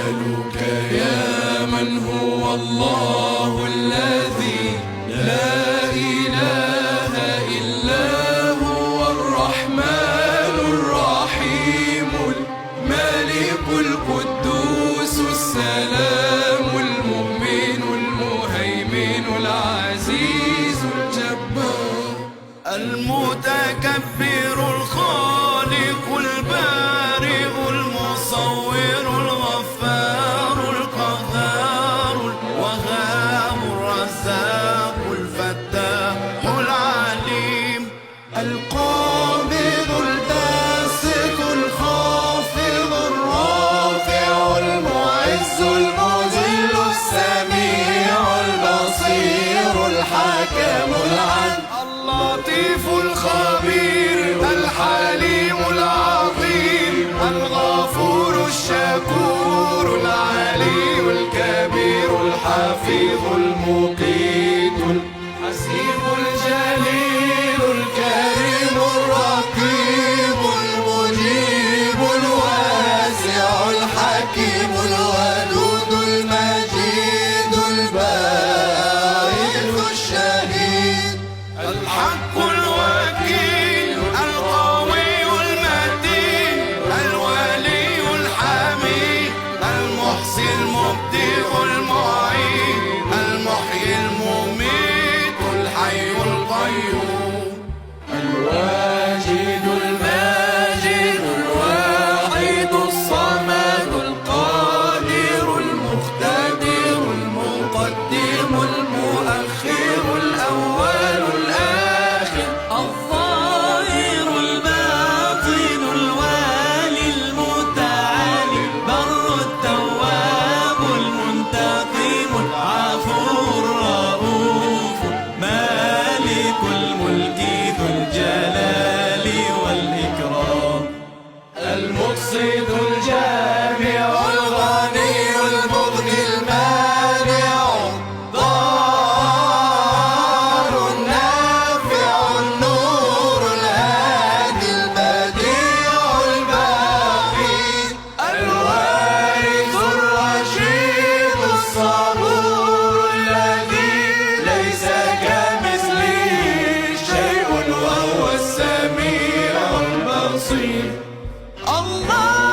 أسألك يا من هو الله الذي لا إله إلا هو الرحمن الرحيم الملك القدوس السلام المؤمن المهيمن العزيز الجبار المتكبر الخالق البارئ المصور الغفار القهار الوهاب الرزاق الفتاح العليم القابض الباسط الخافض الرافع المعز المذل السميع البصير الحكم العدل اللطيف الخبير الحليم العظيم الغفور الشكور العلي الكبير الحفيظ المقيت الحسيب الجليل الكريم الرقيب المجيب الواسع الحكيم الودود المجيد الباعث الشهيد الحق الوكيل القوي المتين الولي الحميد المحصي المبدئ المعيد المحيي المميت الحي القيوم الواجد الماجد الواحد الصمد القادر المقتدر المقدم المؤخر الأول الآخر الظاهر الباطن الوالي المتعالي البر التواب المنتقم العفو الرؤوف مالك الملك ذو الجلال والإكرام المقسط الجامع الغني المغني المانع الضار النافع النور الهادي البديع الباقي الوارث الرشيد الصبور الذي ليس كمثله شيء وهو السميع البصير الله